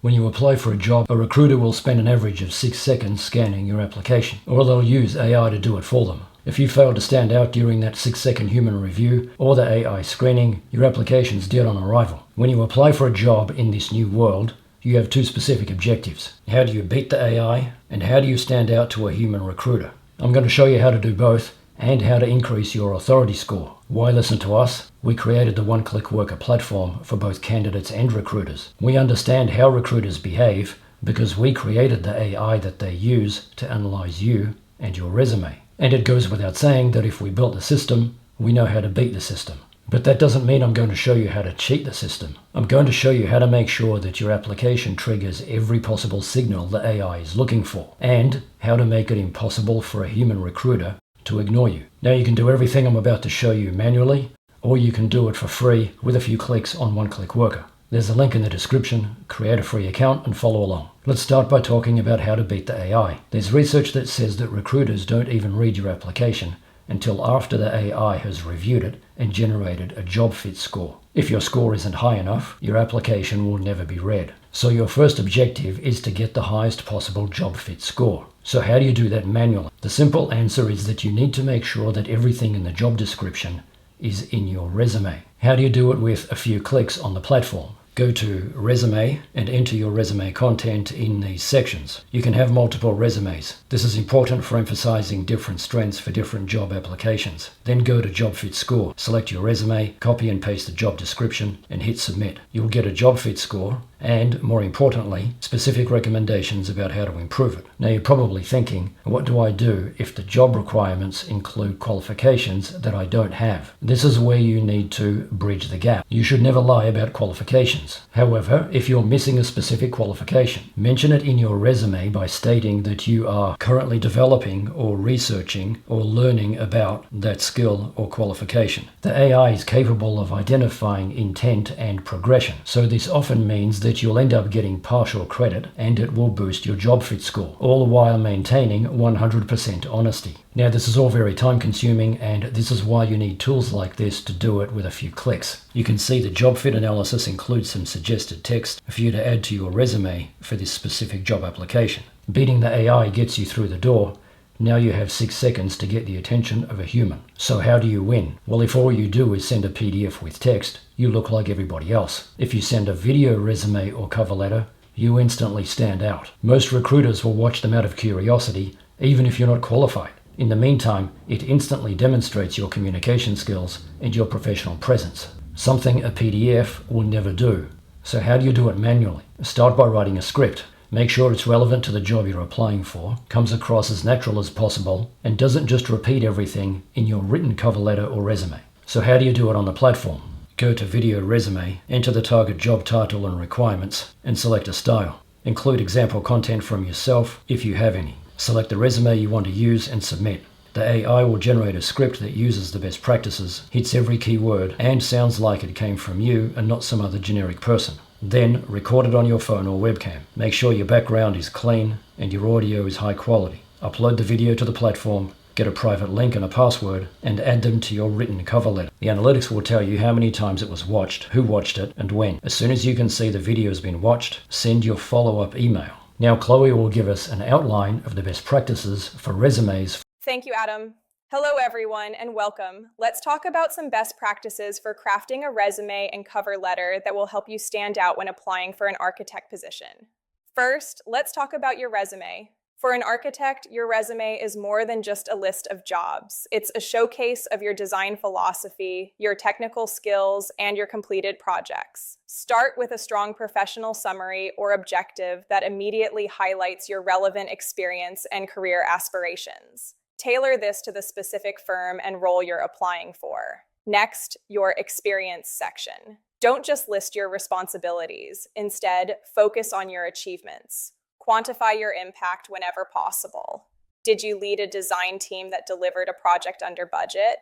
When you apply for a job, a recruiter will spend an average of 6 seconds scanning your application, or they'll use AI to do it for them. If you fail to stand out during that 6-second human review or the AI screening, your application's dead on arrival. When you apply for a job in this new world, you have two specific objectives. How do you beat the AI, and how do you stand out to a human recruiter? I'm going to show you how to do both and how to increase your authority score. Why listen to us? We created the one-click worker platform for both candidates and recruiters. We understand how recruiters behave because we created the AI that they use to analyze you and your resume. And it goes without saying that if we built the system, we know how to beat the system. But that doesn't mean I'm going to show you how to cheat the system. I'm going to show you how to make sure that your application triggers every possible signal the AI is looking for, and how to make it impossible for a human recruiter to ignore you. Now you can do everything I'm about to show you manually, or you can do it for free with a few clicks on One-Click Worker. There's a link in the description. Create a free account and follow along. Let's start by talking about how to beat the AI. There's research that says that recruiters don't even read your application until after the AI has reviewed it and generated a job fit score. If your score isn't high enough, your application will never be read. So your first objective is to get the highest possible job fit score. So how do you do that manually? The simple answer is that you need to make sure that everything in the job description is in your resume. How do you do it with a few clicks on the platform? Go to Resume and enter your resume content in these sections. You can have multiple resumes. This is important for emphasizing different strengths for different job applications. Then go to Job Fit Score. Select your resume, copy and paste the job description, and hit Submit. You'll get a job fit score and, more importantly, specific recommendations about how to improve it. Now you're probably thinking, what do I do if the job requirements include qualifications that I don't have? This is where you need to bridge the gap. You should never lie about qualifications. However, if you're missing a specific qualification, mention it in your resume by stating that you are currently developing or researching or learning about that skill or qualification. The AI is capable of identifying intent and progression, so this often means that you'll end up getting partial credit and it will boost your job fit score, all while maintaining 100% honesty. Now this is all very time consuming, and this is why you need tools like this to do it with a few clicks. You can see the job fit analysis includes some suggested text for you to add to your resume for this specific job application. Beating the AI gets you through the door. Now you have 6 seconds to get the attention of a human. So how do you win? Well, if all you do is send a PDF with text, you look like everybody else. If you send a video resume or cover letter, you instantly stand out. Most recruiters will watch them out of curiosity, even if you're not qualified. In the meantime, it instantly demonstrates your communication skills and your professional presence, something a PDF will never do. So how do you do it manually? Start by writing a script. Make sure it's relevant to the job you're applying for, comes across as natural as possible, and doesn't just repeat everything in your written cover letter or resume. So how do you do it on the platform? Go to Video Resume, enter the target job title and requirements, and select a style. Include example content from yourself if you have any. Select the resume you want to use and submit. The AI will generate a script that uses the best practices, hits every keyword, and sounds like it came from you and not some other generic person. Then record it on your phone or webcam. Make sure your background is clean and your audio is high quality. Upload the video to the platform, get a private link and a password, and add them to your written cover letter. The analytics will tell you how many times it was watched, who watched it, and when. As soon as you can see the video has been watched, send your follow-up email. Now Chloe will give us an outline of the best practices for resumes. Thank you, Adam. Hello, everyone, and welcome. Let's talk about some best practices for crafting a resume and cover letter that will help you stand out when applying for an architect position. First, let's talk about your resume. For an architect, your resume is more than just a list of jobs. It's a showcase of your design philosophy, your technical skills, and your completed projects. Start with a strong professional summary or objective that immediately highlights your relevant experience and career aspirations. Tailor this to the specific firm and role you're applying for. Next, your experience section. Don't just list your responsibilities. Instead, focus on your achievements. Quantify your impact whenever possible. Did you lead a design team that delivered a project under budget?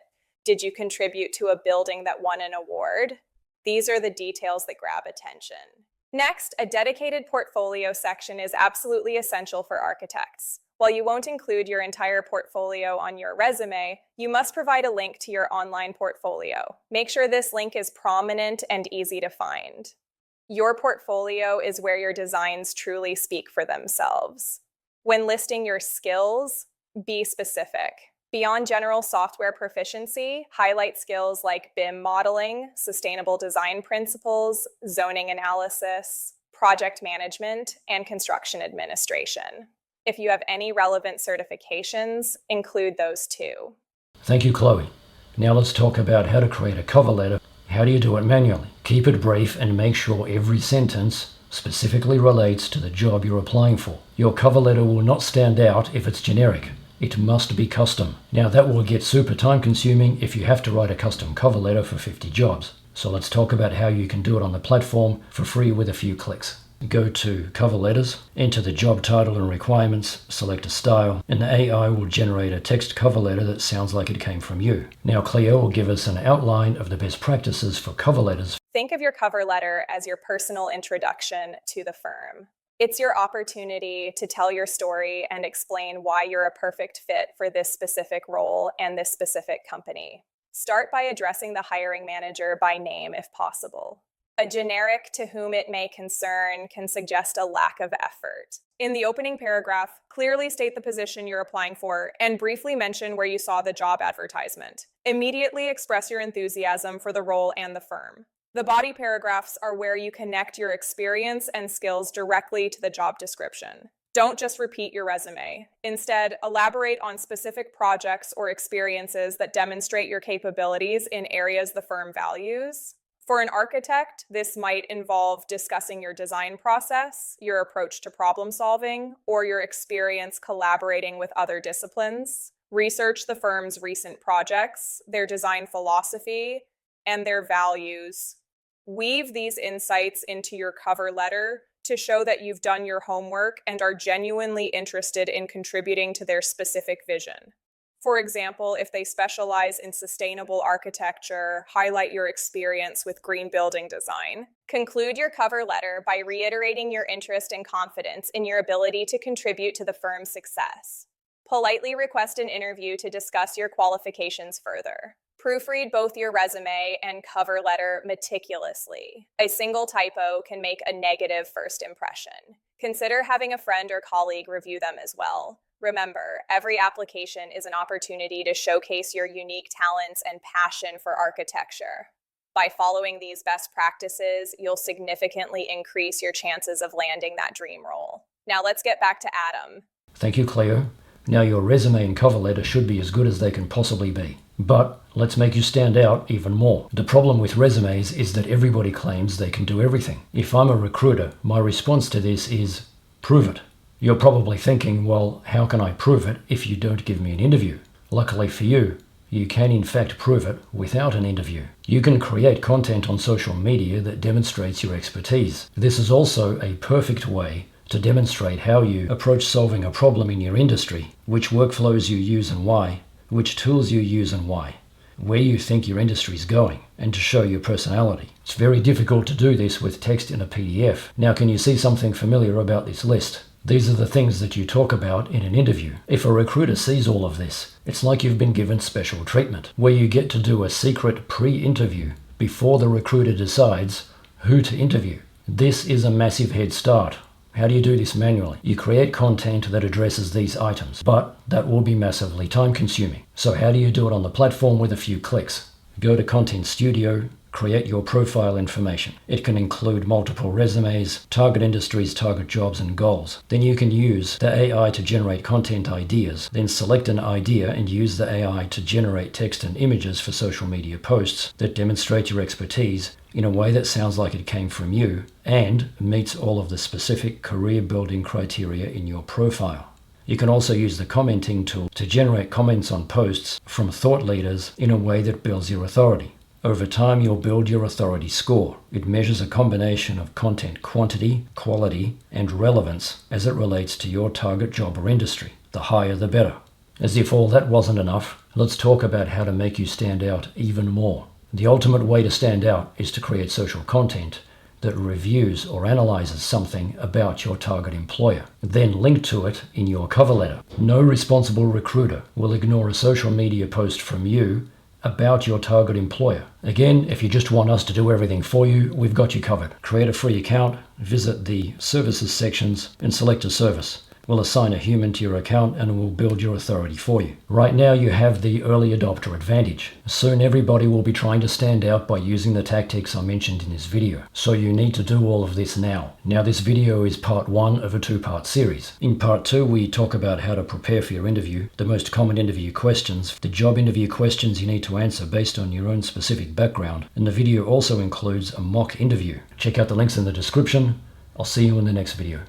Did you contribute to a building that won an award? These are the details that grab attention. Next, a dedicated portfolio section is absolutely essential for architects. While you won't include your entire portfolio on your resume, you must provide a link to your online portfolio. Make sure this link is prominent and easy to find. Your portfolio is where your designs truly speak for themselves. When listing your skills, be specific. Beyond general software proficiency, highlight skills like BIM modeling, sustainable design principles, zoning analysis, project management, and construction administration. If you have any relevant certifications, include those too. Thank you, Chloe. Now let's talk about how to create a cover letter. How do you do it manually? Keep it brief and make sure every sentence specifically relates to the job you're applying for. Your cover letter will not stand out if it's generic. It must be custom. Now that will get super time consuming if you have to write a custom cover letter for 50 jobs. So let's talk about how you can do it on the platform for free with a few clicks. Go to cover letters, enter the job title and requirements, select a style, and the AI will generate a text cover letter that sounds like it came from you. Now Cleo will give us an outline of the best practices for cover letters. Think of your cover letter as your personal introduction to the firm. It's your opportunity to tell your story and explain why you're a perfect fit for this specific role and this specific company. Start by addressing the hiring manager by name if possible. A generic "to whom it may concern" can suggest a lack of effort. In the opening paragraph, clearly state the position you're applying for and briefly mention where you saw the job advertisement. Immediately express your enthusiasm for the role and the firm. The body paragraphs are where you connect your experience and skills directly to the job description. Don't just repeat your resume. Instead, elaborate on specific projects or experiences that demonstrate your capabilities in areas the firm values. For an architect, this might involve discussing your design process, your approach to problem solving, or your experience collaborating with other disciplines. Research the firm's recent projects, their design philosophy, and their values. Weave these insights into your cover letter to show that you've done your homework and are genuinely interested in contributing to their specific vision. For example, if they specialize in sustainable architecture, highlight your experience with green building design. Conclude your cover letter by reiterating your interest and confidence in your ability to contribute to the firm's success. Politely request an interview to discuss your qualifications further. Proofread both your resume and cover letter meticulously. A single typo can make a negative first impression. Consider having a friend or colleague review them as well. Remember, every application is an opportunity to showcase your unique talents and passion for architecture. By following these best practices, you'll significantly increase your chances of landing that dream role. Now let's get back to Adam. Thank you, Cleo. Now your resume and cover letter should be as good as they can possibly be. But let's make you stand out even more. The problem with resumes is that everybody claims they can do everything. If I'm a recruiter, my response to this is, prove it. You're probably thinking, well, how can I prove it if you don't give me an interview? Luckily for you, you can in fact prove it without an interview. You can create content on social media that demonstrates your expertise. This is also a perfect way to demonstrate how you approach solving a problem in your industry, which workflows you use and why, which tools you use and why, where you think your industry is going, and to show your personality. It's very difficult to do this with text in a PDF. Now, can you see something familiar about this list? These are the things that you talk about in an interview. If a recruiter sees all of this, it's like you've been given special treatment, where you get to do a secret pre-interview before the recruiter decides who to interview. This is a massive head start. How do you do this manually? You create content that addresses these items, but that will be massively time consuming. So how do you do it on the platform with a few clicks? Go to Content Studio, create your profile information. It can include multiple resumes, target industries, target jobs, and goals. Then you can use the AI to generate content ideas. Then select an idea and use the AI to generate text and images for social media posts that demonstrate your expertise in a way that sounds like it came from you and meets all of the specific career building criteria in your profile. You can also use the commenting tool to generate comments on posts from thought leaders in a way that builds your authority. Over time, you'll build your authority score. It measures a combination of content quantity, quality, and relevance as it relates to your target job or industry. The higher, the better. As if all that wasn't enough, let's talk about how to make you stand out even more. The ultimate way to stand out is to create social content that reviews or analyzes something about your target employer. Then link to it in your cover letter. No responsible recruiter will ignore a social media post from you about your target employer. Again, if you just want us to do everything for you, we've got you covered. Create a free account, visit the services sections, and select a service. We'll assign a human to your account and we'll build your authority for you. Right now you have the early adopter advantage. Soon everybody will be trying to stand out by using the tactics I mentioned in this video. So you need to do all of this now. Now this video is part 1 of a 2-part series. In part 2 we talk about how to prepare for your interview, the most common interview questions, the job interview questions you need to answer based on your own specific background, and the video also includes a mock interview. Check out the links in the description. I'll see you in the next video.